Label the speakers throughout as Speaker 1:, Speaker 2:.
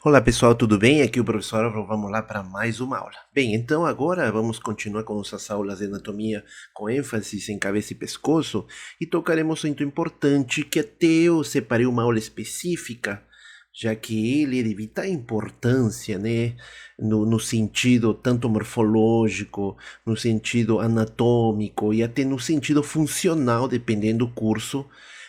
Speaker 1: Olá pessoal, tudo bem? Aqui é o professor Álvaro, vamos lá para mais uma aula. Bem, então agora vamos continuar com nossas aulas de anatomia com ênfase em cabeça e pescoço e tocaremos um assunto importante que até eu separei uma aula específica, já que ele é de vital importância, né, no sentido tanto morfológico, no sentido anatômico e até no sentido funcional, dependendo do curso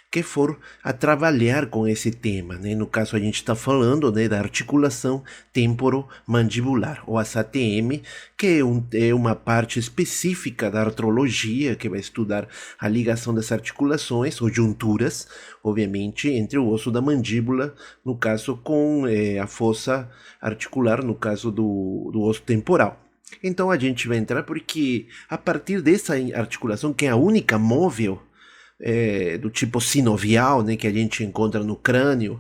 Speaker 1: que for a trabalhar com esse tema, né? No caso a gente está falando, né, da articulação temporomandibular, ou a SATM, que é uma parte específica da artrologia que vai estudar a ligação das articulações ou junturas, obviamente, entre o osso da mandíbula, no caso com a fossa articular, no caso do osso temporal. Então a gente vai entrar porque a partir dessa articulação, que é a única móvel, do tipo sinovial, né, que a gente encontra no crânio,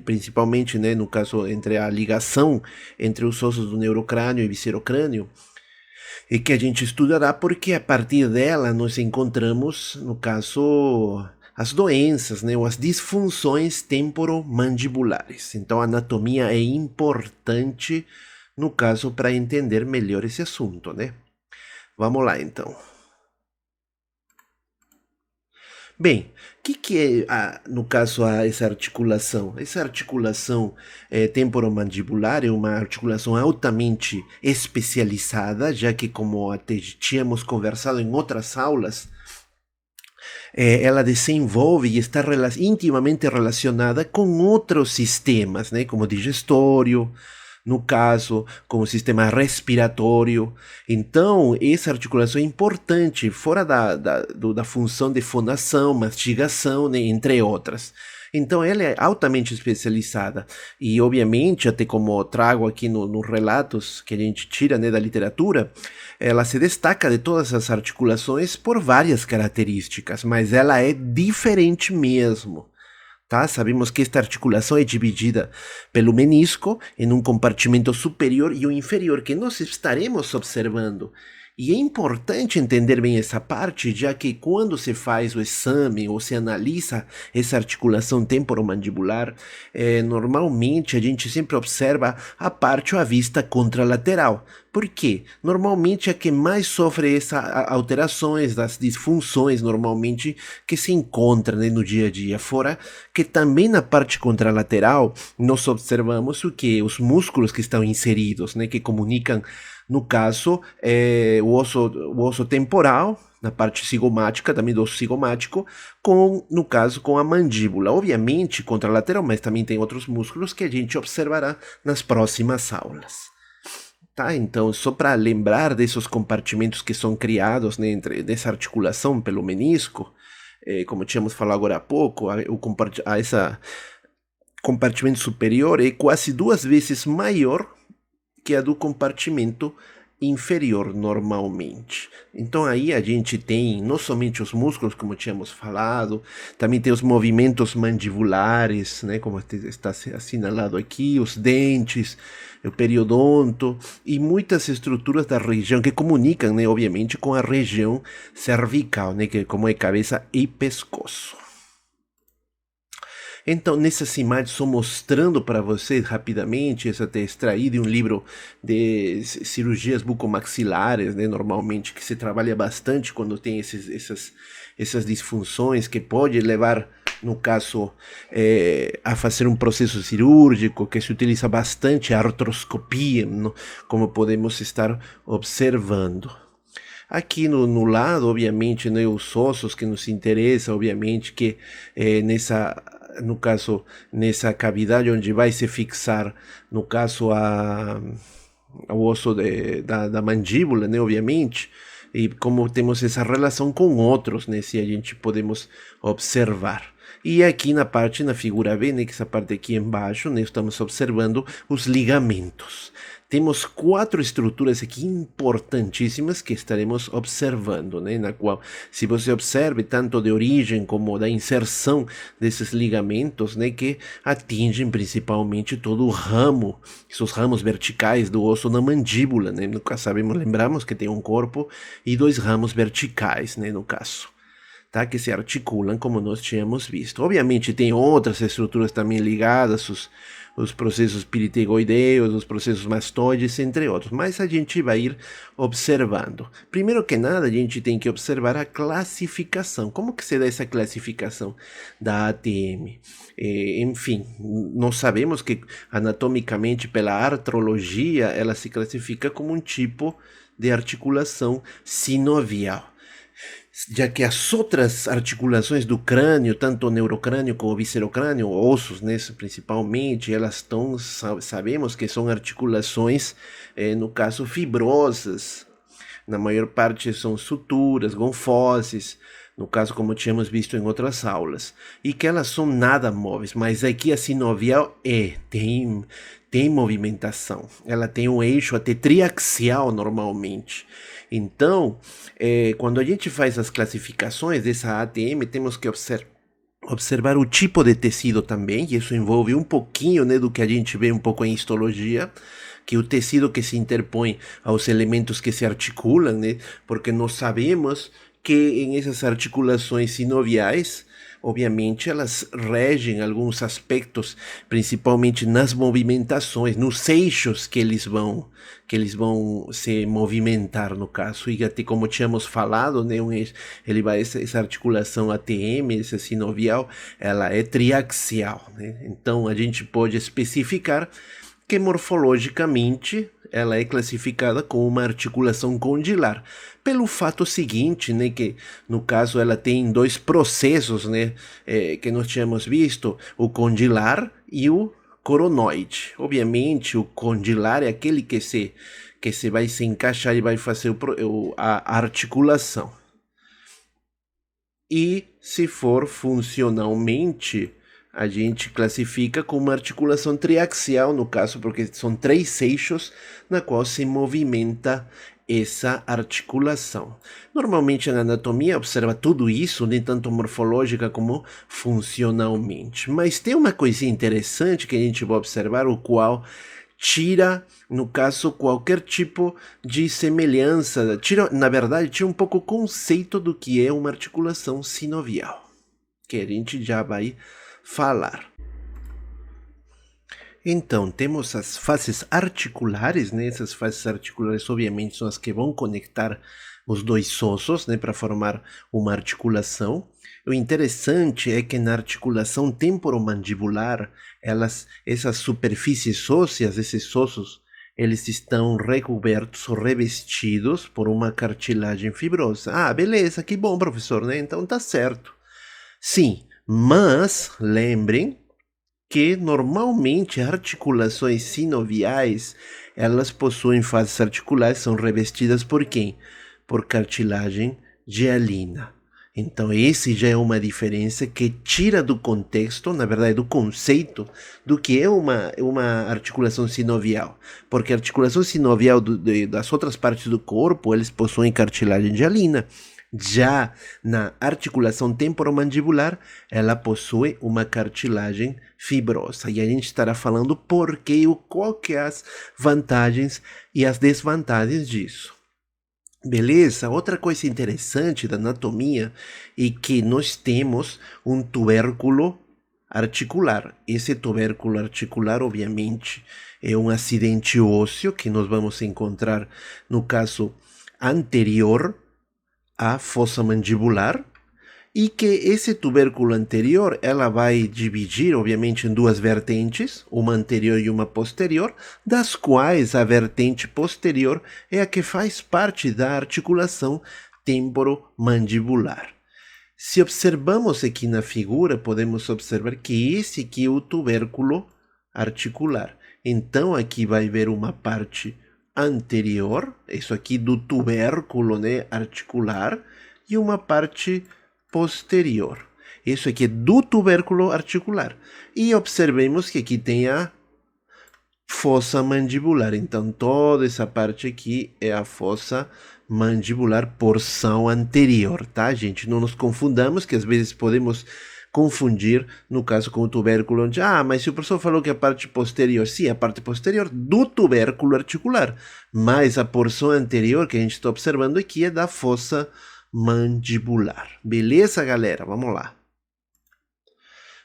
Speaker 1: principalmente, né, no caso entre a ligação entre os ossos do neurocrânio e viscerocrânio, e que a gente estudará porque a partir dela nós encontramos, no caso, as doenças, né, ou as disfunções temporomandibulares. Então a anatomia é importante, no caso, para entender melhor esse assunto, né? Vamos lá, então. Bem, o que é, no caso, essa articulação? Essa articulação temporomandibular é uma articulação altamente especializada, já que, como até tínhamos conversado em outras aulas, ela desenvolve e está intimamente relacionada com outros sistemas, né, como digestório, no caso, com o sistema respiratório. Então, essa articulação é importante, fora da função de fonação, mastigação, né, entre outras. Então, ela é altamente especializada. E, obviamente, até como trago aqui nos relatos que a gente tira, né, da literatura, ela se destaca de todas as articulações por várias características, mas ela é diferente mesmo. Tá? Sabemos que esta articulação é dividida pelo menisco em um compartimento superior e um inferior que nós estaremos observando. E é importante entender bem essa parte, já que quando se faz o exame ou se analisa essa articulação temporomandibular, normalmente a gente sempre observa a parte ou a vista contralateral. Por quê? Normalmente a que mais sofre essas alterações, das disfunções, normalmente, que se encontra, né, no dia a dia. Fora que também na parte contralateral nós observamos o que? Os músculos que estão inseridos, né, que comunicam, no caso, o osso temporal, na parte cigomática, também do osso cigomático, com, no caso, com a mandíbula. Obviamente, contralateral, mas também tem outros músculos que a gente observará nas próximas aulas. Tá, então, só para lembrar desses compartimentos que são criados, né, dessa articulação pelo menisco, como tínhamos falado agora há pouco, esse compartimento superior é quase 2 vezes maior que a do compartimento inferior normalmente. Então aí a gente tem não somente os músculos, como tínhamos falado, também tem os movimentos mandibulares, né, como está assinalado aqui, os dentes, o periodonto e muitas estruturas da região que comunicam, né, obviamente, com a região cervical, né, que como é cabeça e pescoço. Então, nessas imagens, estou mostrando para vocês rapidamente, essa até extraído de um livro de cirurgias bucomaxilares, né, normalmente, que se trabalha bastante quando tem essas disfunções, que pode levar, no caso, a fazer um processo cirúrgico, que se utiliza bastante a artroscopia, não? Como podemos estar observando. Aqui no lado, obviamente, né, os ossos que nos interessam, obviamente, que no caso, nessa cavidade onde vai se fixar, no caso, o osso da mandíbula, né, obviamente, e como temos essa relação com outros, né, se a gente podemos observar. E aqui na figura B, né, que essa parte aqui embaixo, né, estamos observando os ligamentos. Temos 4 estruturas aqui importantíssimas que estaremos observando, né, na qual, se você observe, tanto de origem como da inserção desses ligamentos, né, que atingem principalmente todo o ramo, os ramos verticais do osso na mandíbula, né, nunca sabemos, lembramos que tem um corpo e 2 ramos verticais, né, no caso. Tá, que se articulam como nós tínhamos visto. Obviamente tem outras estruturas também ligadas, os processos piritegoideus, os processos mastoides, entre outros. Mas a gente vai ir observando. Primeiro que nada, a gente tem que observar a classificação. Como que se dá essa classificação da ATM? Enfim, nós sabemos que anatomicamente, pela artrologia, ela se classifica como um tipo de articulação sinovial, já que as outras articulações do crânio, tanto o neurocrânio como o viscerocrânio, ossos, né, principalmente, elas estão, sabemos que são articulações, no caso, fibrosas. Na maior parte são suturas, gonfoses, no caso, como tínhamos visto em outras aulas, e que elas são nada móveis, mas aqui a sinovial tem movimentação, ela tem um eixo até triaxial normalmente. Então, quando a gente faz as classificações dessa ATM, temos que observar o tipo de tecido também, e isso envolve um pouquinho, né, do que a gente vê um pouco em histologia, que o tecido que se interpõe aos elementos que se articulam, né, porque nós sabemos que em essas articulações sinoviais, obviamente, elas regem alguns aspectos, principalmente nas movimentações, nos eixos que eles vão se movimentar, no caso. E até como tínhamos falado, né, essa articulação ATM, essa sinovial, ela é triaxial, né? Então a gente pode especificar que morfologicamente ela é classificada como uma articulação condilar, pelo fato seguinte, né, que no caso ela tem dois processos, né, que nós tínhamos visto, o condilar e o coronoide. Obviamente o condilar é aquele que se vai se encaixar e vai fazer a articulação. E se for funcionalmente, a gente classifica como uma articulação triaxial, no caso, porque são três eixos na qual se movimenta essa articulação. Normalmente na anatomia observa tudo isso, nem tanto morfológica como funcionalmente. Mas tem uma coisinha interessante que a gente vai observar, o qual tira, no caso, qualquer tipo de semelhança, na verdade, tira um pouco o conceito do que é uma articulação sinovial, que a gente já vai falar. Então, temos as faces articulares, né? Essas faces articulares, obviamente, são as que vão conectar os dois ossos, né, para formar uma articulação. O interessante é que na articulação temporomandibular, essas superfícies ósseas, esses ossos, eles estão recobertos ou revestidos por uma cartilagem fibrosa. Ah, beleza, que bom, professor, né? Então tá certo. Sim, mas lembrem que normalmente articulações sinoviais, elas possuem faces articulares, são revestidas por quem? Por cartilagem gialina. Então esse já é uma diferença que tira do contexto, na verdade do conceito, do que é uma articulação sinovial. Porque a articulação sinovial das outras partes do corpo, eles possuem cartilagem gialina. Já na articulação temporomandibular, ela possui uma cartilagem fibrosa. E a gente estará falando por que e qual que é as vantagens e as desvantagens disso. Beleza? Outra coisa interessante da anatomia é que nós temos um tubérculo articular. Esse tubérculo articular, obviamente, é um acidente ósseo que nós vamos encontrar no caso anterior à fossa mandibular, e que esse tubérculo anterior, ela vai dividir, obviamente, em duas vertentes, uma anterior e uma posterior, das quais a vertente posterior é a que faz parte da articulação temporomandibular. Se observamos aqui na figura, podemos observar que esse aqui é o tubérculo articular. Então, aqui vai ver uma parte anterior, isso aqui do tubérculo, né, articular, e uma parte posterior. Isso aqui é do tubérculo articular. E observemos que aqui tem a fossa mandibular. Então, toda essa parte aqui é a fossa mandibular, porção anterior, tá, gente? Não nos confundamos, que às vezes podemos confundir, no caso, com o tubérculo, onde, mas se o professor falou que a parte posterior, sim, a parte posterior do tubérculo articular, mas a porção anterior que a gente está observando aqui é da fossa mandibular. Beleza, galera? Vamos lá.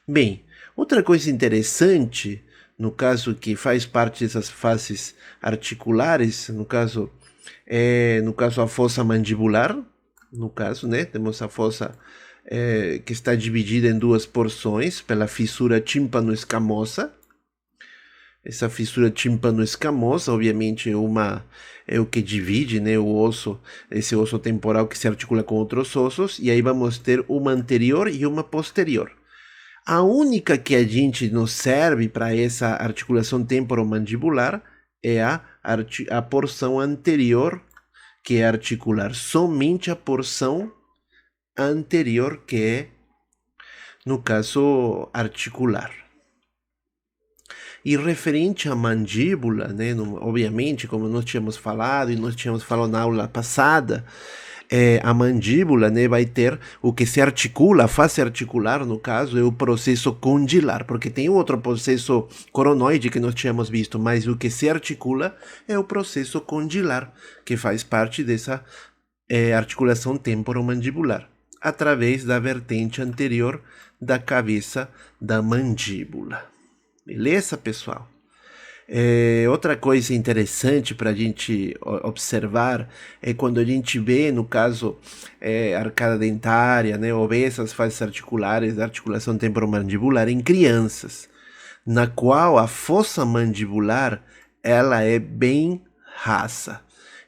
Speaker 1: Bem, outra coisa interessante no caso que faz parte dessas faces articulares, no caso a fossa mandibular, no caso, né, temos a fossa que está dividida em duas porções pela fissura tímpano-escamosa. Essa fissura tímpano-escamosa, obviamente, é o que divide, né, o osso, esse osso temporal que se articula com outros ossos, e aí vamos ter uma anterior e uma posterior. A única que a gente nos serve para essa articulação temporomandibular é a porção anterior, que é articular. Somente a porção anterior que é, no caso, articular. E referente à mandíbula, né, obviamente, como nós tínhamos falado, e nós tínhamos falado na aula passada, a mandíbula, né, vai ter o que se articula, a face articular, no caso, é o processo condilar, porque tem outro processo coronoide que nós tínhamos visto, mas o que se articula é o processo condilar, que faz parte dessa articulação temporomandibular, através da vertente anterior da cabeça da mandíbula. Beleza, pessoal? Outra coisa interessante para a gente observar é quando a gente vê, no caso, arcada dentária, né, ou vê essas faces articulares da articulação temporomandibular em crianças, na qual a fossa mandibular ela é bem rasa.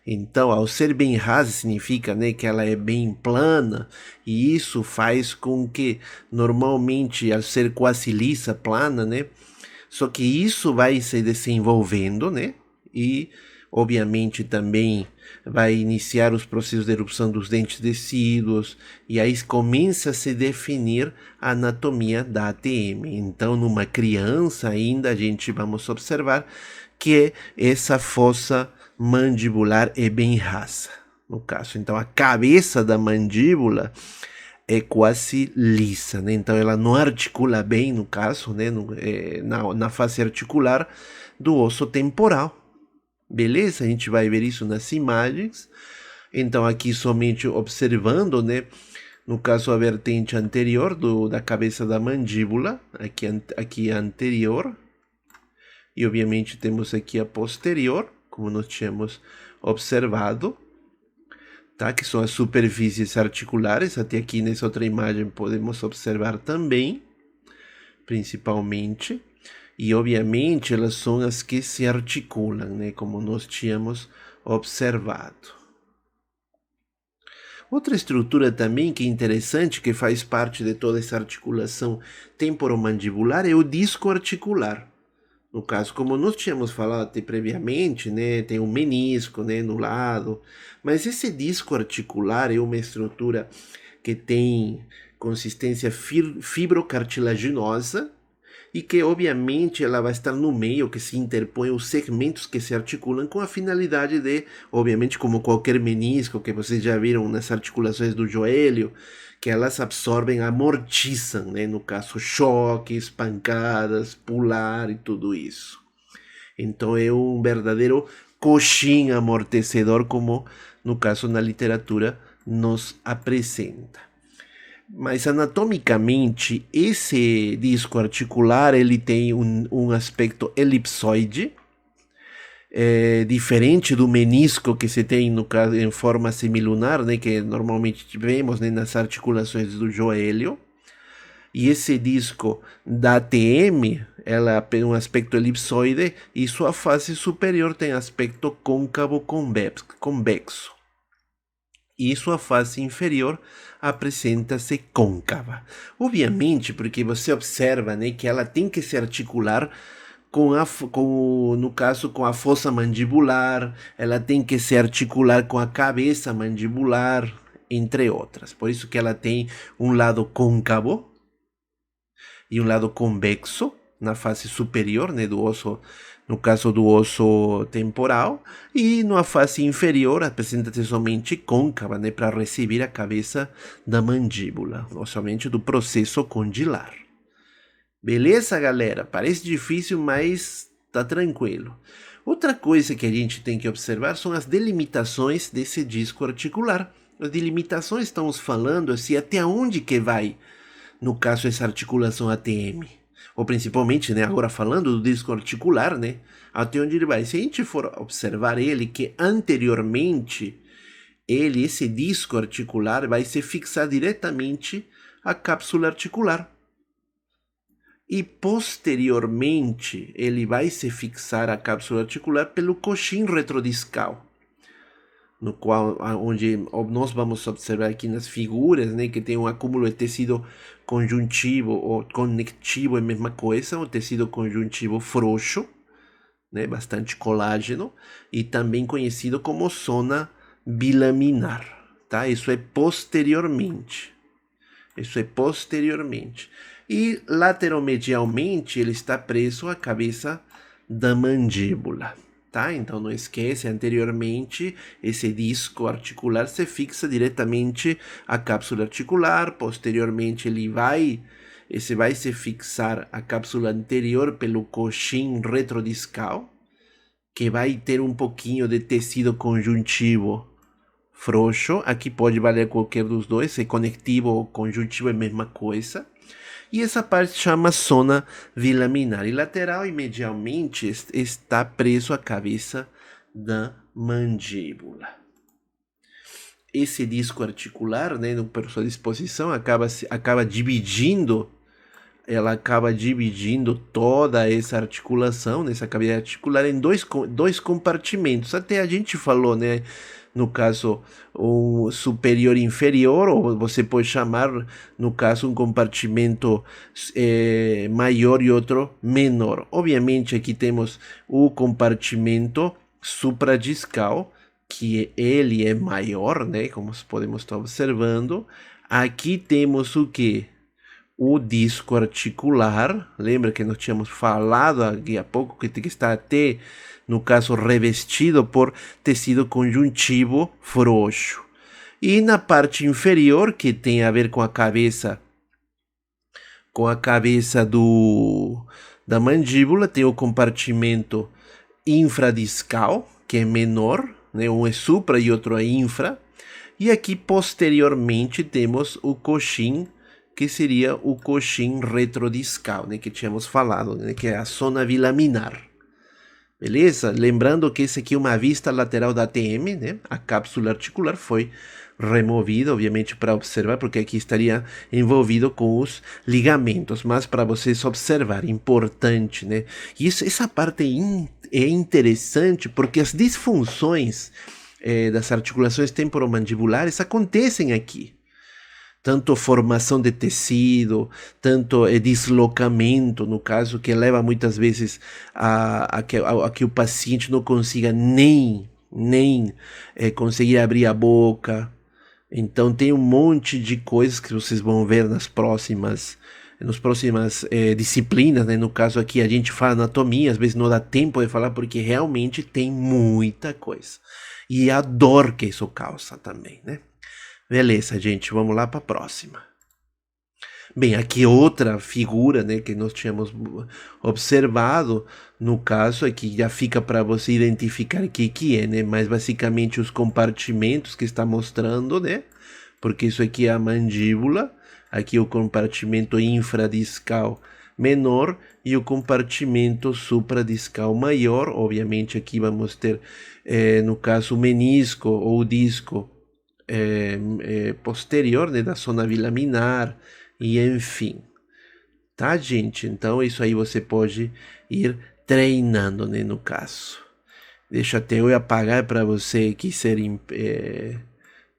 Speaker 1: Então, ao ser bem rasa, significa, né, que ela é bem plana, e isso faz com que, normalmente, ao ser quase lisa, plana, né, só que isso vai se desenvolvendo, né? E, obviamente, também vai iniciar os processos de erupção dos dentes decíduos, e aí começa a se definir a anatomia da ATM. Então, numa criança ainda, a gente vamos observar que essa fossa mandibular é bem rasa, no caso. Então, a cabeça da mandíbula é quase lisa, né? Então ela não articula bem, no caso, né? Na face articular do osso temporal. Beleza? A gente vai ver isso nas imagens. Então aqui somente observando, né? No caso a vertente anterior da cabeça da mandíbula, aqui a anterior. E obviamente temos aqui a posterior, como nós tínhamos observado. Tá? Que são as superfícies articulares, até aqui nessa outra imagem podemos observar também, principalmente, e obviamente elas são as que se articulam, né? Como nós tínhamos observado. Outra estrutura também que é interessante, que faz parte de toda essa articulação temporomandibular, é o disco articular. No caso, como nós tínhamos falado até previamente, né, tem um menisco, né, no lado, mas esse disco articular é uma estrutura que tem consistência fibrocartilaginosa e que, obviamente, ela vai estar no meio, que se interpõe os segmentos que se articulam com a finalidade de, obviamente, como qualquer menisco que vocês já viram nas articulações do joelho, que elas absorvem, amortizam, né? No caso, choques, pancadas, pular e tudo isso. Então é um verdadeiro coxim amortecedor, como no caso na literatura nos apresenta. Mas anatomicamente, esse disco articular ele tem um aspecto elipsoide, diferente do menisco que se tem no caso em forma semilunar, né, que normalmente vemos, né, nas articulações do joelho. E esse disco da ATM, ela tem um aspecto elipsoide e sua face superior tem aspecto côncavo convexo. E sua face inferior apresenta-se côncava. Obviamente, porque você observa, né, que ela tem que se articular no caso, com a fossa mandibular, ela tem que se articular com a cabeça mandibular, entre outras. Por isso que ela tem um lado côncavo e um lado convexo na face superior, né, do osso, no caso do osso temporal, e na face inferior apresenta-se somente côncava, né, para receber a cabeça da mandíbula, ou somente do processo condilar. Beleza, galera? Parece difícil, mas tá tranquilo. Outra coisa que a gente tem que observar são as delimitações desse disco articular. As delimitações estamos falando assim, até onde que vai, no caso, essa articulação ATM. ou principalmente, né, agora falando do disco articular, né, até onde ele vai. Se a gente for observar ele, que anteriormente, esse disco articular vai se fixar diretamente à cápsula articular. E posteriormente, ele vai se fixar à cápsula articular pelo coxim retrodiscal, no qual, onde nós vamos observar aqui nas figuras, né, que tem um acúmulo de tecido conjuntivo ou conectivo, é a mesma coisa, o tecido conjuntivo frouxo, né, bastante colágeno, e também conhecido como zona bilaminar, tá? Isso é posteriormente. Isso é posteriormente. E lateromedialmente ele está preso à cabeça da mandíbula, tá? Então não esquece, anteriormente esse disco articular se fixa diretamente à cápsula articular, posteriormente esse vai se fixar à cápsula anterior pelo coxim retrodiscal, que vai ter um pouquinho de tecido conjuntivo frouxo. Aqui pode valer qualquer dos dois, se conectivo ou conjuntivo é a mesma coisa. E essa parte chama zona bilaminar. E lateral e medialmente está preso à cabeça da mandíbula. Esse disco articular, né, por sua disposição, acaba dividindo toda essa articulação, nessa cavidade articular, em dois compartimentos. Até a gente falou, né? No caso, um superior e inferior, ou você pode chamar, no caso, um compartimento maior e outro menor. Obviamente, aqui temos o compartimento supradiscal, que ele é maior, né? Como podemos estar observando. Aqui temos o que? O disco articular, lembra que nós tínhamos falado aqui há pouco que está até, no caso, revestido por tecido conjuntivo frouxo. E na parte inferior, que tem a ver com a cabeça da mandíbula, tem o compartimento infradiscal, que é menor, né? Um é supra e outro é infra. E aqui posteriormente temos o coxim, que seria o coxim retrodiscal, né, que tínhamos falado, né, que é a zona bilaminar. Beleza? Lembrando que esse aqui é uma vista lateral da ATM, né? A cápsula articular foi removida, obviamente, para observar, porque aqui estaria envolvido com os ligamentos, mas para vocês observar, importante, né? E essa parte é interessante porque as disfunções das articulações temporomandibulares acontecem aqui. Tanto formação de tecido, tanto deslocamento, no caso, que leva muitas vezes a que o paciente não consiga nem conseguir abrir a boca. Então tem um monte de coisas que vocês vão ver nas próximas disciplinas, né? No caso aqui a gente fala anatomia, às vezes não dá tempo de falar porque realmente tem muita coisa. E a dor que isso causa também, né? Beleza, gente, vamos lá para a próxima. Bem, aqui outra figura, né, que nós tínhamos observado, no caso aqui já fica para você identificar o que é, né, mas basicamente os compartimentos que está mostrando, né, porque isso aqui é a mandíbula, aqui o compartimento infradiscal menor e o compartimento supradiscal maior. Obviamente aqui vamos ter, no caso, o menisco ou o disco posterior, né, da zona bilaminar, e enfim, tá, gente? Então isso aí você pode ir treinando, né, no caso. Deixa até eu apagar para você que ser,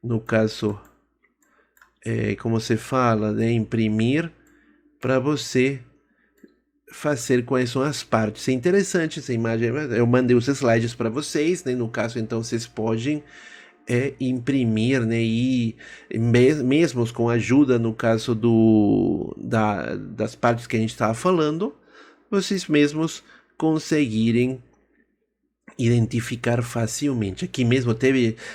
Speaker 1: no caso, como se fala, né, imprimir para você fazer quais são as partes. É interessante essa imagem, eu mandei os slides para vocês, né, no caso, então vocês podem imprimir, né, e mesmo com a ajuda, no caso das partes que a gente estava falando, vocês mesmos conseguirem identificar facilmente. Aqui mesmo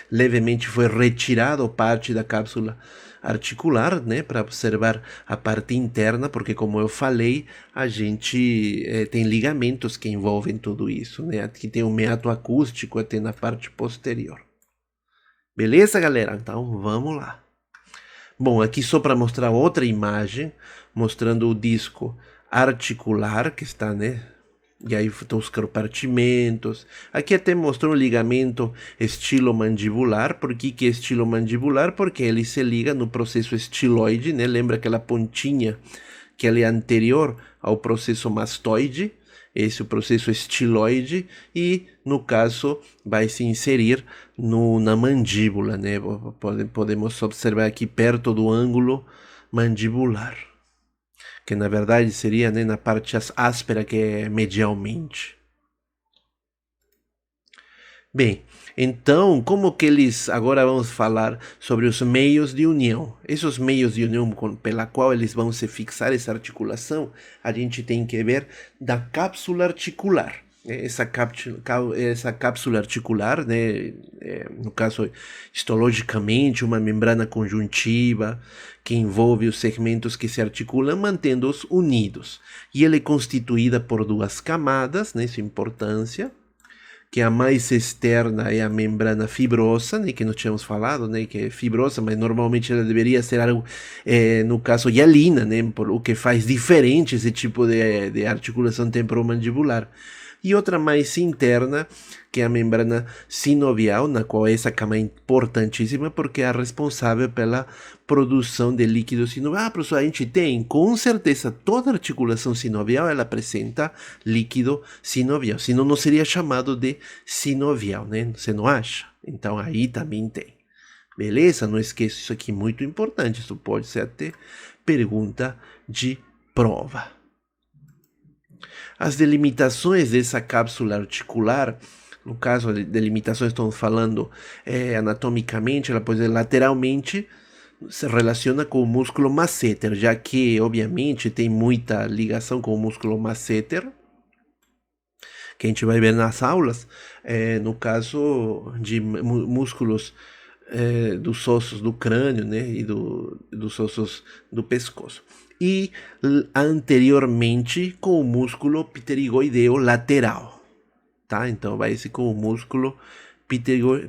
Speaker 1: levemente foi retirado parte da cápsula articular, né, para observar a parte interna, porque como eu falei, a gente tem ligamentos que envolvem tudo isso, né? Aqui tem um meato acústico até na parte posterior. Beleza, galera? Então vamos lá. Bom, aqui só para mostrar outra imagem, mostrando o disco articular, que está, né? E aí estão os compartimentos. Aqui até mostrou um ligamento estilomandibular. Por que é estilomandibular? Porque ele se liga no processo estiloide, né? Lembra aquela pontinha que ela é anterior ao processo mastoide? Esse é o processo estiloide e, no caso, vai se inserir na mandíbula, né? Podemos observar aqui perto do ângulo mandibular, que na verdade seria, né, na parte áspera, que é medialmente. Bem, então, como que eles... Agora vamos falar sobre os meios de união. Esses meios de união pela qual eles vão se fixar essa articulação, a gente tem que ver da cápsula articular. Essa cápsula articular, né, no caso, histologicamente, uma membrana conjuntiva que envolve os segmentos que se articulam, mantendo-os unidos. E ela é constituída por duas camadas, né, isso é importância, que a mais externa é a membrana fibrosa, né, que nós tínhamos falado, né, que é fibrosa, mas normalmente ela deveria ser algo, no caso, hialina, né, por o que faz diferente esse tipo de articulação temporomandibular. E outra mais interna, que é a membrana sinovial, na qual essa cama é importantíssima porque é a responsável pela produção de líquido sinovial. Ah, professor, a gente tem, com certeza, toda articulação sinovial ela apresenta líquido sinovial, senão não seria chamado de sinovial, né? Você não acha? Então aí também tem. Beleza? Não esqueça isso aqui, muito importante. Isso pode ser até pergunta de prova. As delimitações dessa cápsula articular, no caso de delimitações, estamos falando anatomicamente, ela pode ser lateralmente, se relaciona com o músculo masseter, já que, obviamente, tem muita ligação com o músculo masseter, que a gente vai ver nas aulas, no caso de músculos dos ossos do crânio, né, e dos ossos do pescoço. E anteriormente com o músculo pterigoideo lateral, tá? Então vai ser com o músculo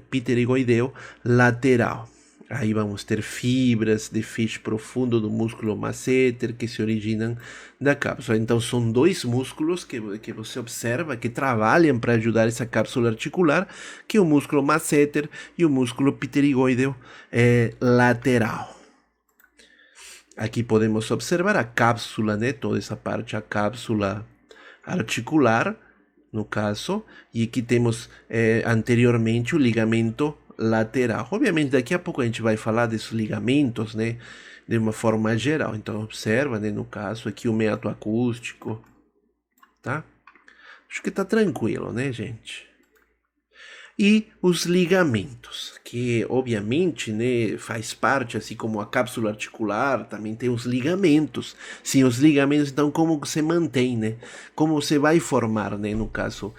Speaker 1: pterigoideo lateral. Aí vamos ter fibras de feixe profundo do músculo masseter que se originam da cápsula. Então são dois músculos que você observa que trabalham para ajudar essa cápsula articular, que é o músculo masseter e o músculo pterigoideo lateral. Aqui podemos observar a cápsula, né? Toda essa parte, a cápsula articular, no caso, e aqui temos anteriormente o ligamento lateral. Obviamente, daqui a pouco a gente vai falar desses ligamentos, né, de uma forma geral. Então, observa, né, no caso, aqui o meato acústico, tá? Acho que tá tranquilo, né, gente? E os ligamentos, que obviamente, né, faz parte, assim como a cápsula articular, também tem os ligamentos. Sim, os ligamentos, então, como se mantém, né? Como você vai formar, né, no caso,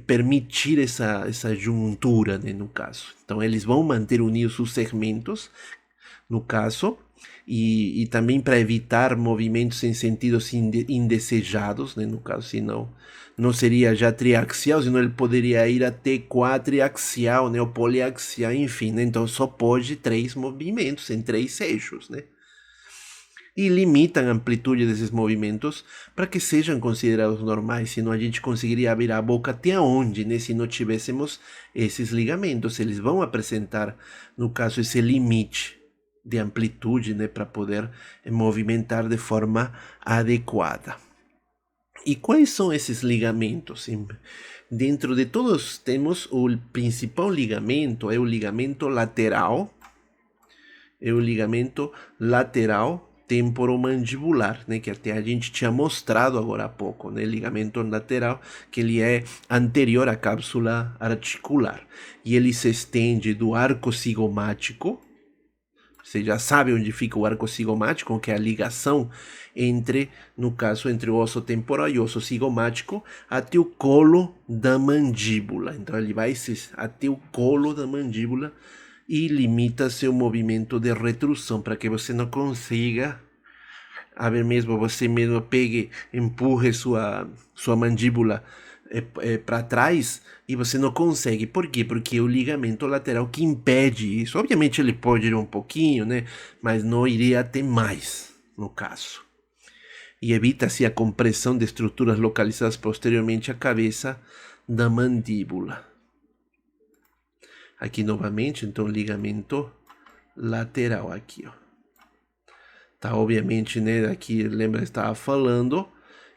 Speaker 1: permitir essa juntura, né, no caso. Então, eles vão manter unidos os segmentos, no caso, e também para evitar movimentos em sentidos indesejados, né, no caso, senão não seria já triaxial, senão ele poderia ir até quadriaxial, né, ou poliaxial, enfim, né, então só pode 3 movimentos em 3 eixos, né, e limitam a amplitude desses movimentos para que sejam considerados normais, senão a gente conseguiria abrir a boca até onde, né, se não tivéssemos esses ligamentos. Eles vão apresentar, no caso, esse limite de amplitude, né, para poder movimentar de forma adequada. E quais são esses ligamentos? Dentro de todos temos o principal ligamento, é o ligamento lateral, temporomandibular, né, que até a gente tinha mostrado agora há pouco, né, ligamento lateral, que ele é anterior à cápsula articular, e ele se estende do arco cigomático. Você já sabe onde fica o arco cigomático, que é a ligação entre, no caso, entre o osso temporal e o osso cigomático, até o colo da mandíbula. Então ele vai até o colo da mandíbula e limita seu movimento de retrusão, para que você não consiga, você mesmo pegue, empurre sua mandíbula para trás e você não consegue. Por quê? Porque é o ligamento lateral que impede isso. Obviamente ele pode ir um pouquinho, né? Mas não iria até mais, no caso. e evita-se a compressão de estruturas localizadas posteriormente à cabeça da mandíbula. Aqui novamente, então, ligamento lateral aqui, ó. Tá, obviamente, né, aqui, lembra, estava falando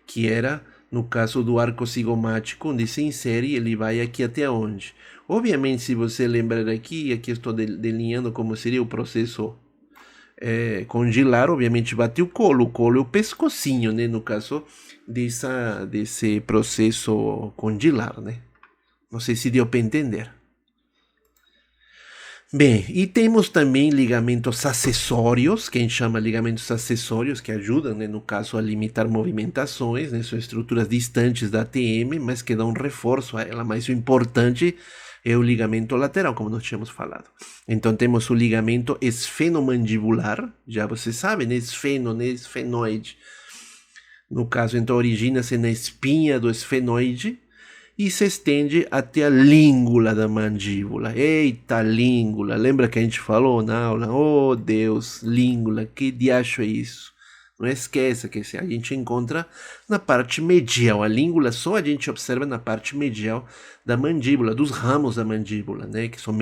Speaker 1: que era no caso do arco cigomático, onde se insere, ele vai aqui até onde? Obviamente, se você lembrar aqui estou delineando como seria o processo congelar, obviamente bate o colo e o pescocinho, né, no caso desse processo congelar, né? Não sei se deu para entender. Bem, e temos também ligamentos acessórios, que a gente chama ligamentos acessórios, que ajudam, né, no caso, a limitar movimentações, né, são estruturas distantes da ATM, mas que dão um reforço a ela, mas o importante é o ligamento lateral, como nós tínhamos falado. Então temos o ligamento esfenomandibular, já você sabe, né, esfeno, né, esfenoide. No caso, então, origina-se na espinha do esfenoide, e se estende até a língula da mandíbula. Eita, língula! Lembra que a gente falou na aula? Oh, Deus, língula, que diacho é isso? Não esqueça que a gente encontra na parte medial. A língula só a gente observa na parte medial da mandíbula, dos ramos da mandíbula, né? Que são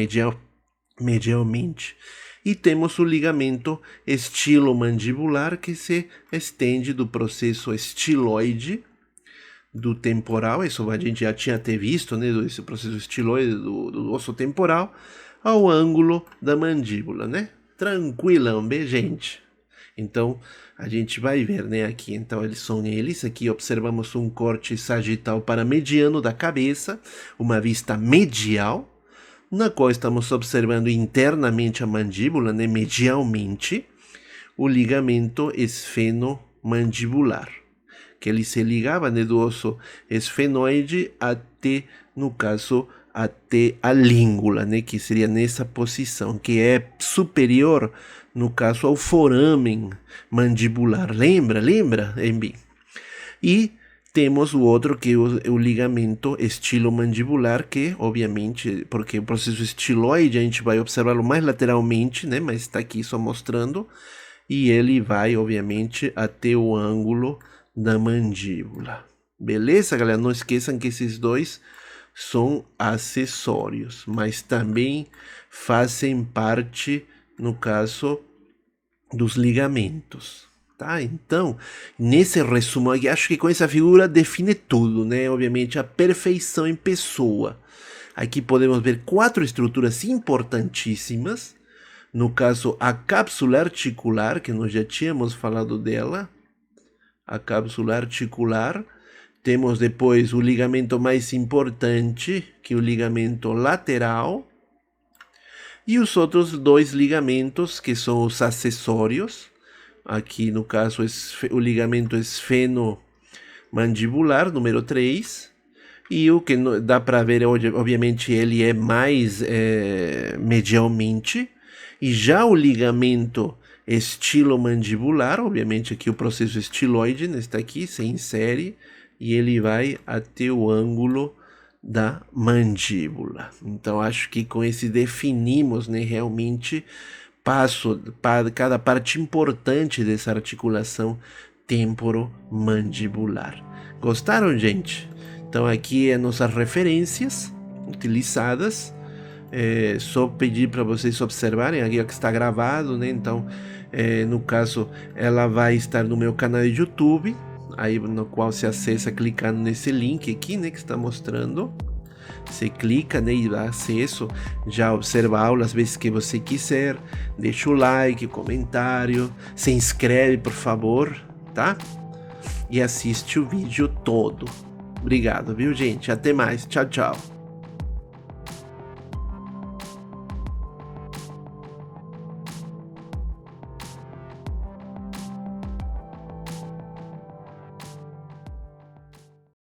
Speaker 1: medialmente. E temos o ligamento estilomandibular, que se estende do processo estiloide, do temporal, isso a gente já tinha até visto, né, esse processo estiloide do osso temporal, ao ângulo da mandíbula, né? Tranquilão, bem, gente? Então, a gente vai ver, né, aqui, então eles, aqui observamos um corte sagital para mediano da cabeça, uma vista medial, na qual estamos observando internamente a mandíbula, né, medialmente, o ligamento esfenomandibular, que ele se ligava, né, do osso esfenoide até, no caso, até a língula, né, que seria nessa posição, que é superior, no caso, ao foramen mandibular. Lembra, Embi? E temos o outro, que é o ligamento estilomandibular, que, obviamente, porque o processo estiloide a gente vai observá-lo mais lateralmente, né, mas está aqui só mostrando, e ele vai, obviamente, até o ângulo da mandíbula. Beleza, galera? Não esqueçam que esses dois são acessórios, mas também fazem parte, no caso, dos ligamentos, tá? Então, nesse resumo aqui, acho que com essa figura define tudo, né? Obviamente, a perfeição em pessoa. Aqui podemos ver 4 estruturas importantíssimas. No caso, a cápsula articular, que nós já tínhamos falado dela, a cápsula articular. Temos depois o ligamento mais importante, que é o ligamento lateral. E os outros 2 ligamentos, que são os acessórios. Aqui, no caso, o ligamento esfenomandibular, número 3. E o que dá para ver, obviamente, ele é mais medialmente. E já o ligamento estilomandibular, obviamente aqui o processo estiloide, né, está aqui, se insere e ele vai até o ângulo da mandíbula. Então acho que com esse definimos, né, realmente passo para cada parte importante dessa articulação temporomandibular. Gostaram, gente? Então aqui é nossas referências utilizadas. Só pedir para vocês observarem aqui que está gravado, né? Então, no caso, ela vai estar no meu canal de YouTube, aí no qual se acessa clicando nesse link aqui, né, que está mostrando. Você clica, né, e dá acesso, já observa a aula as vezes que você quiser, deixa o like, comentário, se inscreve, por favor, tá? E assiste o vídeo todo. Obrigado, viu, gente? Até mais. Tchau, tchau.